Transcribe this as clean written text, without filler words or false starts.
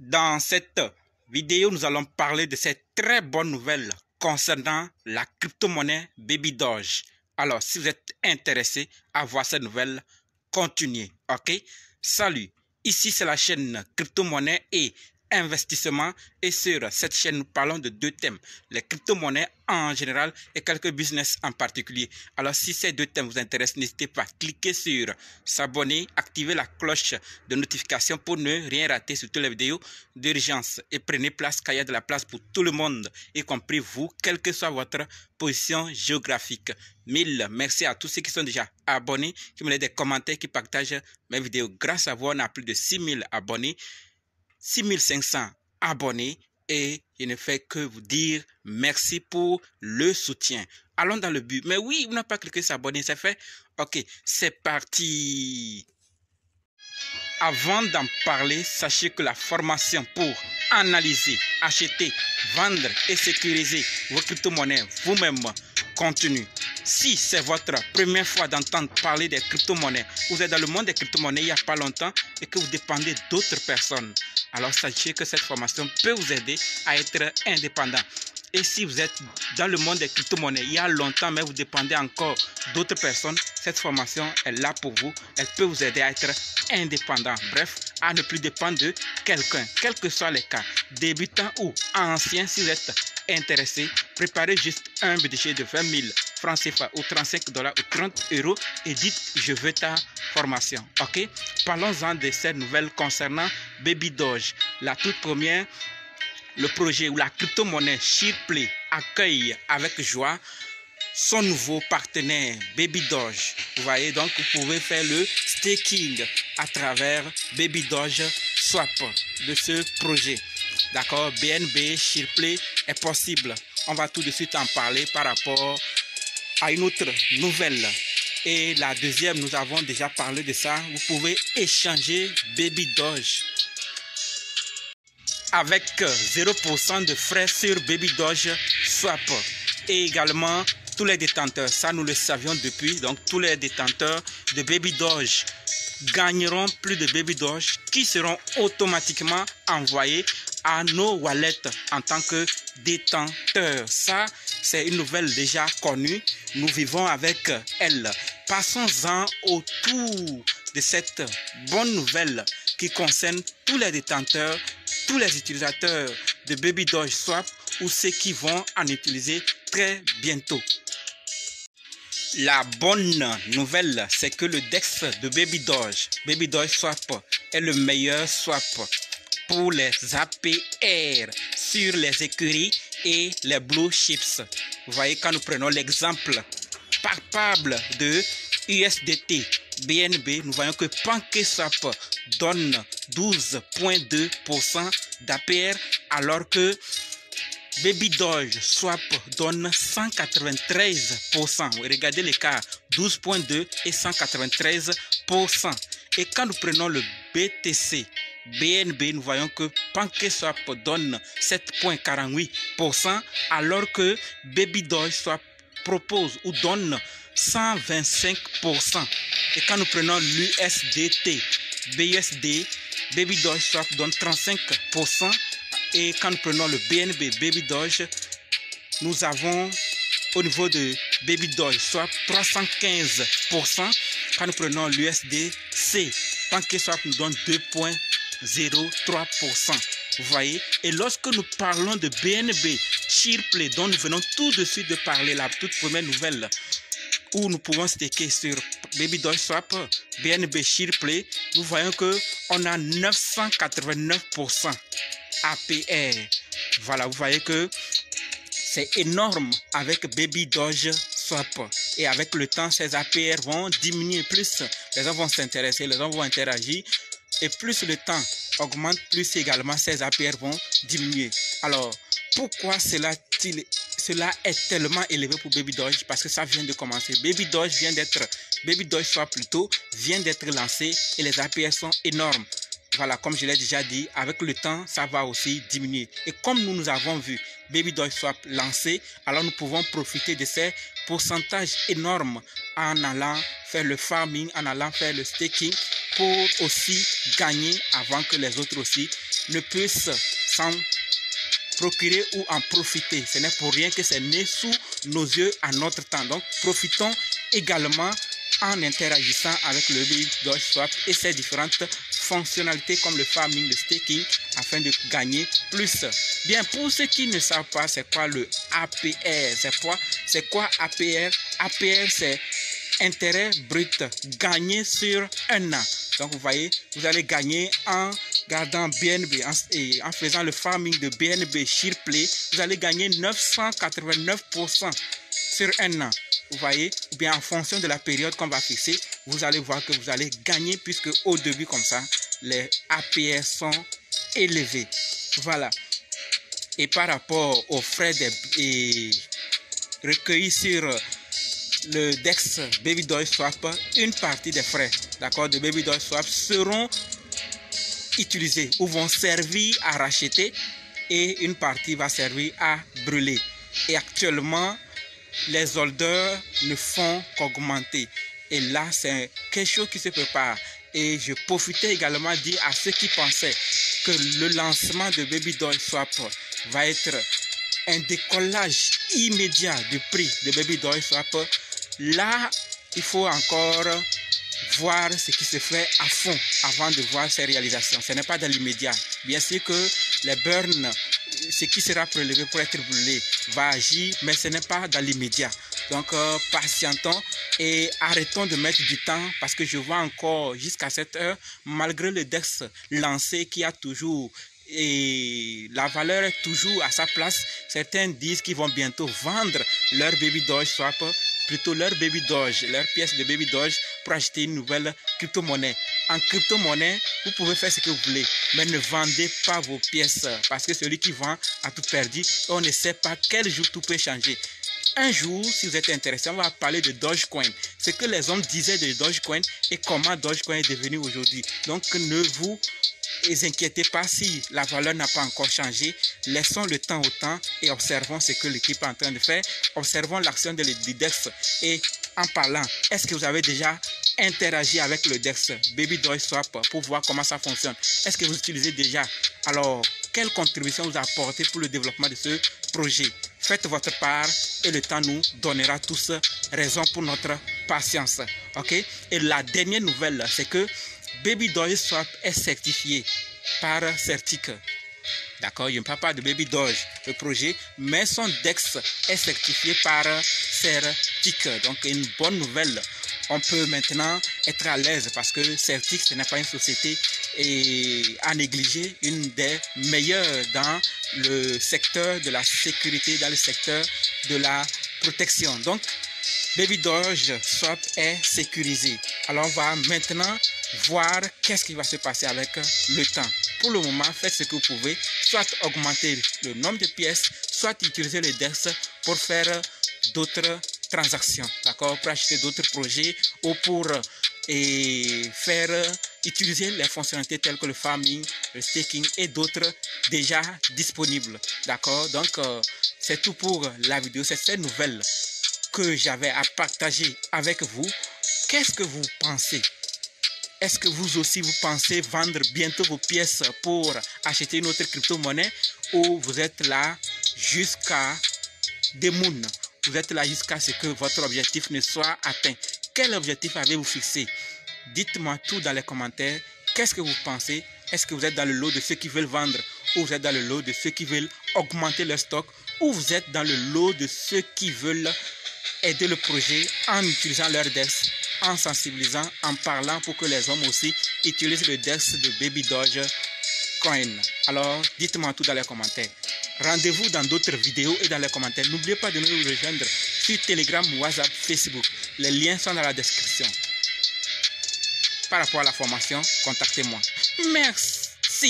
Dans cette vidéo, nous allons parler de cette très bonne nouvelle concernant la crypto-monnaie Baby Doge. Alors, si vous êtes intéressé à voir cette nouvelle, continuez, ok? Salut, ici c'est la chaîne crypto-monnaie et investissement, et sur cette chaîne nous parlons de deux thèmes, les crypto-monnaies en général et quelques business en particulier. Alors si ces deux thèmes vous intéressent, n'hésitez pas à cliquer sur s'abonner, activer la cloche de notification pour ne rien rater sur toutes les vidéos d'urgence, et prenez place car il y a de la place pour tout le monde, y compris vous, quelle que soit votre position géographique. Mille merci à tous ceux qui sont déjà abonnés, qui me laissent des commentaires, qui partagent mes vidéos. Grâce à vous, on a plus de 6000 abonnés, 6500 abonnés, et je ne fais que vous dire merci pour le soutien. Allons dans le but. Mais oui, vous n'avez pas cliqué sur s'abonner, c'est fait? Ok, c'est parti. Avant d'en parler, sachez que la formation pour analyser, acheter, vendre et sécuriser vos crypto-monnaies vous-même continue. Si c'est votre première fois d'entendre parler des crypto-monnaies, vous êtes dans le monde des crypto-monnaies il n'y a pas longtemps et que vous dépendez d'autres personnes, alors sachez que cette formation peut vous aider à être indépendant. Et si vous êtes dans le monde des crypto-monnaies il y a longtemps, mais vous dépendez encore d'autres personnes, cette formation est là pour vous. Elle peut vous aider à être indépendant. Bref, à ne plus dépendre de quelqu'un, quels que soient les cas, débutant ou ancien. Si vous êtes intéressé, préparez juste un budget de 20 000 francs CFA ou 35 $ ou 30 € et dites je veux ta formation. Ok, parlons-en de cette nouvelle concernant Baby Doge. La toute première, le projet ou la crypto-monnaie SharePlay accueille avec joie son nouveau partenaire Baby Doge. Vous voyez, donc vous pouvez faire le staking à travers Baby Doge Swap de ce projet. D'accord, BNB SharePlay est possible. On va tout de suite en parler par rapport à une autre nouvelle. Et la deuxième, nous avons déjà parlé de ça. Vous pouvez échanger Baby Doge avec 0% de frais sur Baby Doge Swap. Et également tous les détenteurs, ça nous le savions depuis, donc tous les détenteurs de Baby Doge gagneront plus de Baby Doge qui seront automatiquement envoyés à nos wallets en tant que détenteurs. Ça, c'est une nouvelle déjà connue. Nous vivons avec elle. Passons-en autour de cette bonne nouvelle qui concerne tous les détenteurs, tous les utilisateurs de Baby Doge Swap ou ceux qui vont en utiliser très bientôt. La bonne nouvelle, c'est que le DEX de Baby Doge Swap, est le meilleur swap pour les APR sur les écuries et les blue chips. Vous voyez, quand nous prenons l'exemple palpable de USDT BNB, nous voyons que PancakeSwap donne 12,2% d'APR alors que Baby Doge Swap donne 193%. Regardez l'écart, 12,2 et 193%. Et quand nous prenons le BTC BNB, nous voyons que PancakeSwap donne 7,48% alors que Baby Doge Swap propose ou donne 125%. Et quand nous prenons l'USDT BUSD, Baby Doge Swap donne 35%. Et quand nous prenons le BNB Baby Doge, nous avons au niveau de Baby Doge Swap 315%. Quand nous prenons l'USDC, PancakeSwap nous donne 2,03%. Vous voyez, et lorsque nous parlons de BNB SharePlay, dont nous venons tout de suite de parler, la toute première nouvelle, où nous pouvons staker sur Baby Doge Swap, BNB SharePlay, nous voyons que on a 989% APR. Voilà, vous voyez que c'est énorme avec Baby Doge Swap. Et avec le temps, ces APR vont diminuer. Plus les gens vont s'intéresser, les gens vont interagir. Et plus le temps augmente, plus également ces APR vont diminuer. Alors, pourquoi cela est tellement élevé pour Baby Doge? Parce que ça vient de commencer. Baby Doge Swap plutôt, vient d'être lancé et les APR sont énormes. Voilà, comme je l'ai déjà dit, avec le temps, ça va aussi diminuer. Et comme nous avons vu Baby Doge Swap lancé, alors nous pouvons profiter de ces pourcentages énormes en allant faire le farming, en allant faire le staking pour aussi gagner avant que les autres aussi ne puisse s'en procurer ou en profiter. Ce n'est pour rien que c'est né sous nos yeux à notre temps. Donc, profitons également en interagissant avec le Baby Doge Swap et ses différentes fonctionnalités comme le farming, le staking, afin de gagner plus. Bien, pour ceux qui ne savent pas c'est quoi le APR, c'est quoi APR? APR, c'est intérêt brut gagné sur un an. Donc, vous voyez, vous allez gagner en gardant BNB et en faisant le farming de BNB SharePlay, vous allez gagner 989% sur un an. Vous voyez, ou bien en fonction de la période qu'on va fixer, vous allez voir que vous allez gagner puisque au début comme ça, les APR sont élevés. Voilà. Et par rapport aux frais recueillis sur le DEX Baby Doge Swap, une partie des frais, d'accord, de Baby Doge Swap seront utilisés ou vont servir à racheter et une partie va servir à brûler. Et actuellement, les holders ne font qu'augmenter. Et là, c'est quelque chose qui se prépare. Et je profitais également de dire à ceux qui pensaient que le lancement de Baby Doge Swap va être un décollage immédiat du prix de Baby Doge Swap. Là, il faut encore voir ce qui se fait à fond avant de voir ses réalisations. Ce n'est pas dans l'immédiat. Bien sûr que les burns, ce qui sera prélevé pour être brûlé, va agir, mais ce n'est pas dans l'immédiat. Donc, patientons et arrêtons de mettre du temps parce que je vois encore jusqu'à cette heure, malgré le DEX lancé qui a toujours et la valeur est toujours à sa place, certains disent qu'ils vont bientôt vendre leur Baby Doge Swap, plutôt leur Baby Doge, leur pièce de Baby Doge pour acheter une nouvelle crypto-monnaie. En crypto-monnaie, vous pouvez faire ce que vous voulez, mais ne vendez pas vos pièces parce que celui qui vend a tout perdu. On ne sait pas quel jour tout peut changer. Un jour, si vous êtes intéressé, on va parler de Dogecoin, ce que les hommes disaient de Dogecoin et comment Dogecoin est devenu aujourd'hui. Donc, ne vous inquiétez pas si la valeur n'a pas encore changé. Laissons le temps au temps et observons ce que l'équipe est en train de faire. Observons l'action de l'IDEX. Et en parlant, est-ce que vous avez déjà interagi avec le DEX Baby Doge Swap pour voir comment ça fonctionne? Est-ce que vous utilisez déjà? Alors, quelle contribution vous apportez pour le développement de ce projet? Faites votre part et le temps nous donnera tous raison pour notre patience. Ok? Et la dernière nouvelle, c'est que Baby Doge Swap est certifié par Certic. D'accord, il n'y a pas de Baby Doge, le projet, mais son DEX est certifié par Certic. Donc, une bonne nouvelle. On peut maintenant être à l'aise parce que Certic, ce n'est pas une société à négliger, une des meilleures dans le secteur de la sécurité, dans le secteur de la protection. Donc, Baby Doge Swap est sécurisé. Alors, on va maintenant voir qu'est-ce qui va se passer avec le temps. Pour le moment, faites ce que vous pouvez, soit augmenter le nombre de pièces, soit utiliser le DEX pour faire d'autres transactions, d'accord, pour acheter d'autres projets ou pour utiliser les fonctionnalités telles que le farming, le staking et d'autres déjà disponibles, d'accord. Donc, c'est tout pour la vidéo. C'est cette nouvelle que j'avais à partager avec vous. Qu'est-ce que vous pensez? Est-ce que vous aussi vous pensez vendre bientôt vos pièces pour acheter une autre crypto-monnaie ou vous êtes là jusqu'à des moons? Vous êtes là jusqu'à ce que votre objectif ne soit atteint. Quel objectif avez-vous fixé? Dites-moi tout dans les commentaires. Qu'est-ce que vous pensez? Est-ce que vous êtes dans le lot de ceux qui veulent vendre ou vous êtes dans le lot de ceux qui veulent augmenter leur stock ou vous êtes dans le lot de ceux qui veulent aider le projet en utilisant leur DEX, en sensibilisant, en parlant pour que les hommes aussi utilisent le DEX de Baby Doge Coin? Alors, dites-moi tout dans les commentaires. Rendez-vous dans d'autres vidéos et dans les commentaires. N'oubliez pas de nous rejoindre sur Telegram, WhatsApp, Facebook. Les liens sont dans la description. Par rapport à la formation, contactez-moi. Merci.